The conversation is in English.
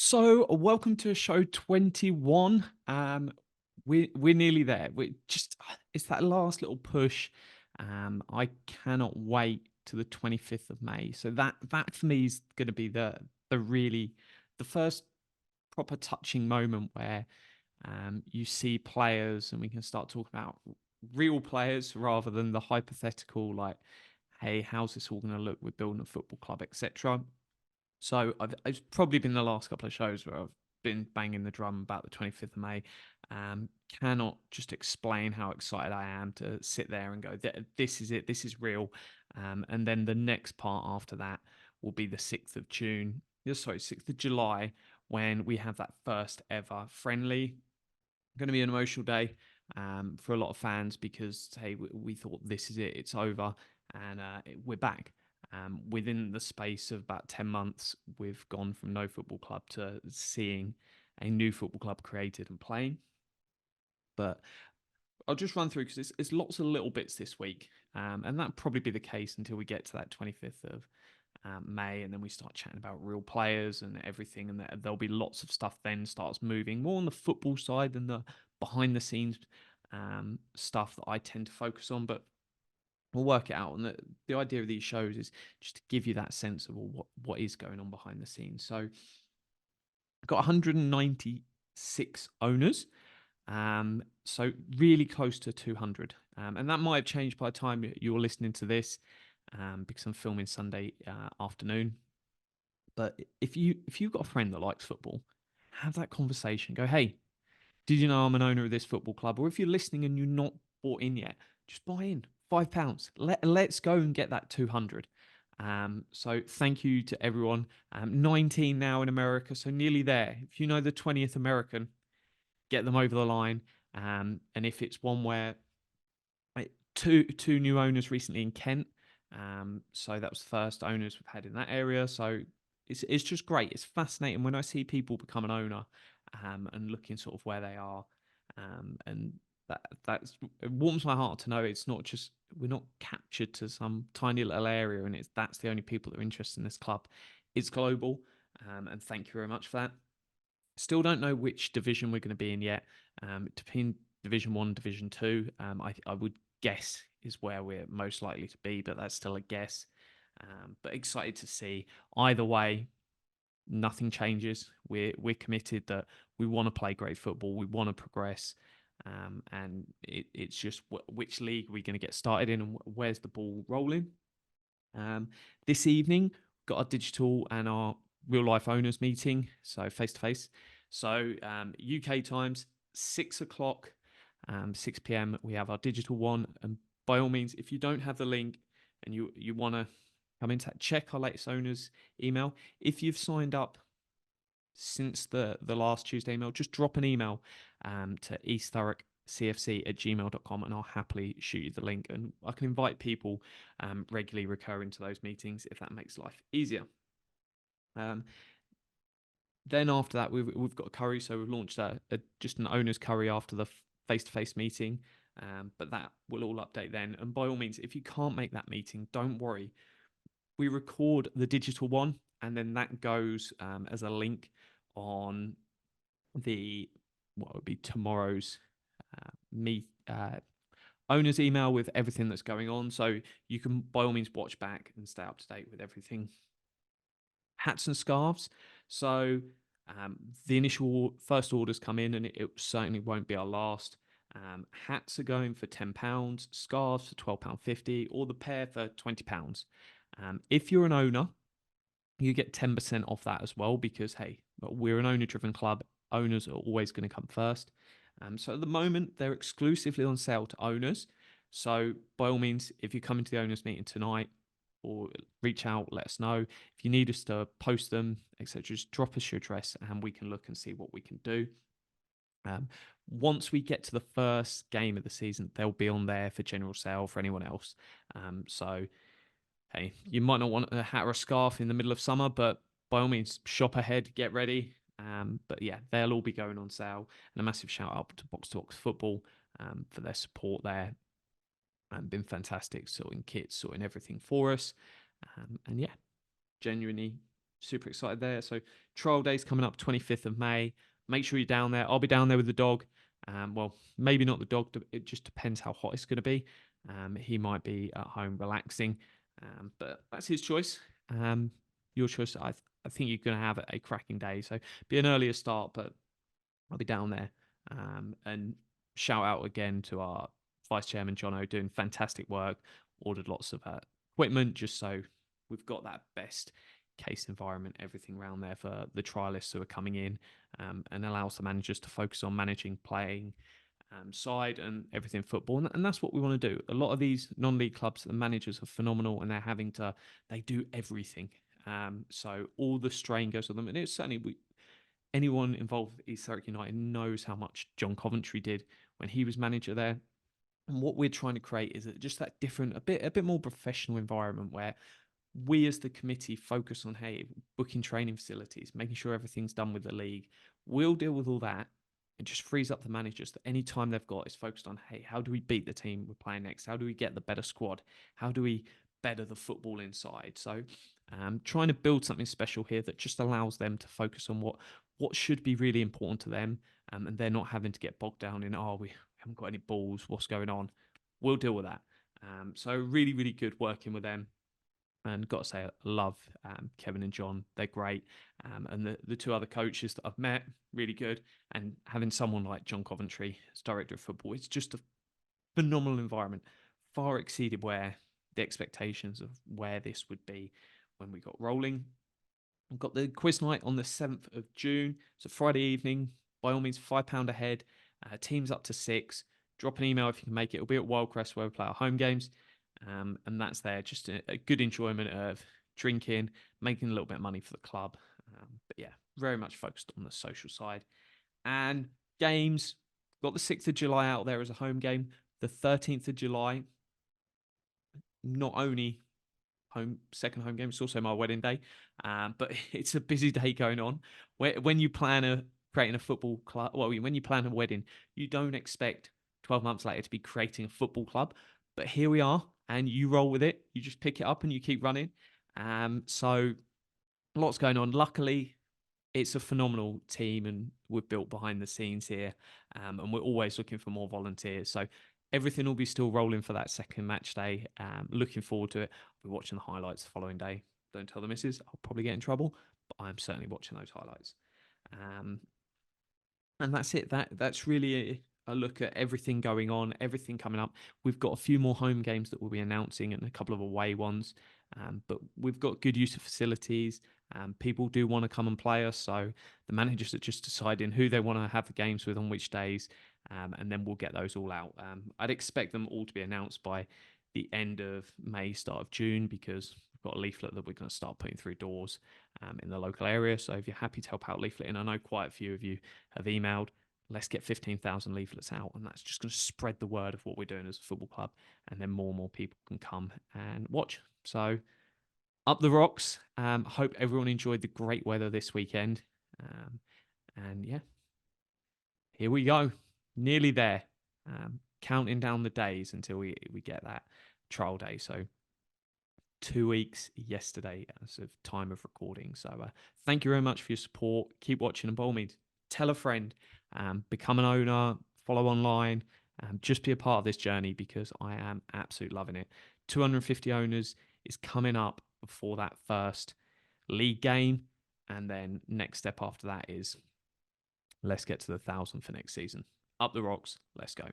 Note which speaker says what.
Speaker 1: So, welcome to show 21. We're nearly there. We just it's that last little push. I cannot wait to the 25th of May. So that for me is going to be the really the first proper touching moment where you see players and we can start talking about real players rather than the hypothetical like, hey, how's this all going to look? We're building a football club, etc. So it's probably been the last couple of shows where I've been banging the drum about the 25th of May. Cannot just explain how excited I am to sit there and go, this is it, this is real. And then the next part after that will be the 6th of June, sorry, 6th of July, when we have that first ever friendly. Going to be an emotional day for a lot of fans because, hey, we thought this is it, it's over, and we're back. Within the space of about 10 months, we've gone from no football club to seeing a new football club created and playing. But I'll just run through because it's lots of little bits this week. And that'll probably be the case until we get to that 25th of May. And then we start chatting about real players and everything. And there'll be lots of stuff then starts moving more on the football side than the behind the scenes stuff that I tend to focus on. But we'll work it out. And the idea of these shows is just to give you that sense of what is going on behind the scenes. So I've got 196 owners. So really close to 200. And that might have changed by the time you're listening to this, because I'm filming Sunday afternoon. But if you've got a friend that likes football, have that conversation. Go, hey, did you know I'm an owner of this football club? Or if you're listening and you're not bought in yet, just buy in. £5. Let's go and get that 200. So thank you to everyone. 19 now in America, so nearly there. If you know the 20th American, get them over the line. And if it's one where two new owners recently in Kent, so that was the first owners we've had in that area. So it's just great. It's fascinating when I see people become an owner, and looking sort of where they are, and that's it warms my heart to know it's not just we're not captured to some tiny little area, and that's the only people that are interested in this club. It's global, and thank you very much for that. Still don't know which division we're going to be in yet. Between Division 1, Division 2, I would guess is where we're most likely to be, but that's still a guess. But excited to see. Either way, nothing changes. We're committed that we want to play great football. We want to progress. And it's just which league we're going to get started in and where's the ball rolling. This evening, got our digital and our real life owners meeting, so face to face. So UK times 6 o'clock, 6 p.m. We have our digital one, and by all means, if you don't have the link and you want to come into that, check our latest owners email. If you've signed up since the last Tuesday email, just drop an email to eastthurrockcfc@gmail.com and I'll happily shoot you the link. And I can invite people regularly recurring to those meetings if that makes life easier. Then after that, we've got a curry. So we've launched just an owner's curry after the face-to-face meeting. But that will all update then. And by all means, if you can't make that meeting, don't worry. We record the digital one and then that goes as a link on what would be tomorrow's owner's email with everything that's going on. So you can by all means watch back and stay up to date with everything. Hats and scarves. So the initial first orders come in and it certainly won't be our last. Hats are going for £10, scarves for £12.50, or the pair for £20. If you're an owner, you get 10% off that as well because, hey, we're an owner-driven club. Owners are always going to come first. So at the moment, they're exclusively on sale to owners. So by all means, if you come into the owners meeting tonight or reach out, let us know. If you need us to post them, etc., just drop us your address and we can look and see what we can do. Once we get to the first game of the season, they'll be on there for general sale for anyone else. So hey, you might not want a hat or a scarf in the middle of summer, but by all means, shop ahead, get ready. But yeah, they'll all be going on sale. And a massive shout out to Box to Box Football for their support there. And been fantastic, sorting kits, sorting everything for us. And yeah, genuinely Super excited there. So trial day's coming up 25th of May. Make sure you're down there. I'll be down there with the dog. Well, maybe not the dog. It just depends how hot it's going to be. He might be at home relaxing, but that's his choice. Your choice. I think you're going to have a cracking day. So be an earlier start, but I'll be down there. And shout out again to our vice chairman Jono, doing fantastic work. Ordered lots of equipment just so we've got that best case environment, everything around there for the trialists who are coming in, and allows the managers to focus on managing, playing side and everything football. And that's what we want to do. A lot of these non-league clubs, the managers are phenomenal, and they do everything. So all the strain goes on them, and it's certainly anyone involved with East Thurrock United knows how much John Coventry did when he was manager there. And what we're trying to create is just that different, a bit more professional environment where we as the committee focus on, hey, booking training facilities, making sure everything's done with the league. We'll deal with all that. It just frees up the managers that any time they've got is focused on, hey, how do we beat the team we're playing next? How do we get the better squad? How do we better the football inside? So trying to build something special here that just allows them to focus on what should be really important to them, and they're not having to get bogged down in, oh, we haven't got any balls, what's going on? We'll deal with that. So really, really good working with them. And got to say, I love Kevin and John. They're great. And the two other coaches that I've met, really good. And having someone like John Coventry as director of football, it's just a phenomenal environment. Far exceeded where the expectations of where this would be when we got rolling. We've got the quiz night on the 7th of June. It's a Friday evening. By all means, £5 a head. Teams up to 6. Drop an email if you can make it. It'll be at Wildcrest where we play our home games. And that's there. Just a good enjoyment of drinking, making a little bit of money for the club. But yeah, very much focused on the social side. And games, got the 6th of July out there as a home game. The 13th of July, not only second home game, it's also my wedding day. But it's a busy day going on. When you plan creating a football club, well, when you plan a wedding, you don't expect 12 months later to be creating a football club. But here we are, and you roll with it. You just pick it up and you keep running. So lots going on. Luckily, it's a phenomenal team, and we're built behind the scenes here. And we're always looking for more volunteers. So everything will be still rolling for that second match day. Looking forward to it. I'll be watching the highlights the following day. Don't tell the missus. I'll probably get in trouble, but I'm certainly watching those highlights. And that's it. That's really a look at everything going on, everything coming up. We've got a few more home games that we'll be announcing and a couple of away ones. But we've got good use of facilities. People do want to come and play us. So the managers are just deciding who they want to have the games with on which days. And then we'll get those all out. I'd expect them all to be announced by the end of May, start of June, because we've got a leaflet that we're going to start putting through doors in the local area. So if you're happy to help out leafleting, I know quite a few of you have emailed. Let's get 15,000 leaflets out, and that's just going to spread the word of what we're doing as a football club, and then more and more people can come and watch. So up the rocks. Hope everyone enjoyed the great weather this weekend. And yeah, here we go. Nearly there. Counting down the days until we get that trial day. So 2 weeks yesterday as of time of recording. So thank you very much for your support. Keep watching, and by all means, tell a friend, become an owner, follow online, just be a part of this journey, because I am absolutely loving it. 250 owners is coming up before that first league game. And then next step after that is let's get to the 1,000 for next season. Up the rocks. Let's go.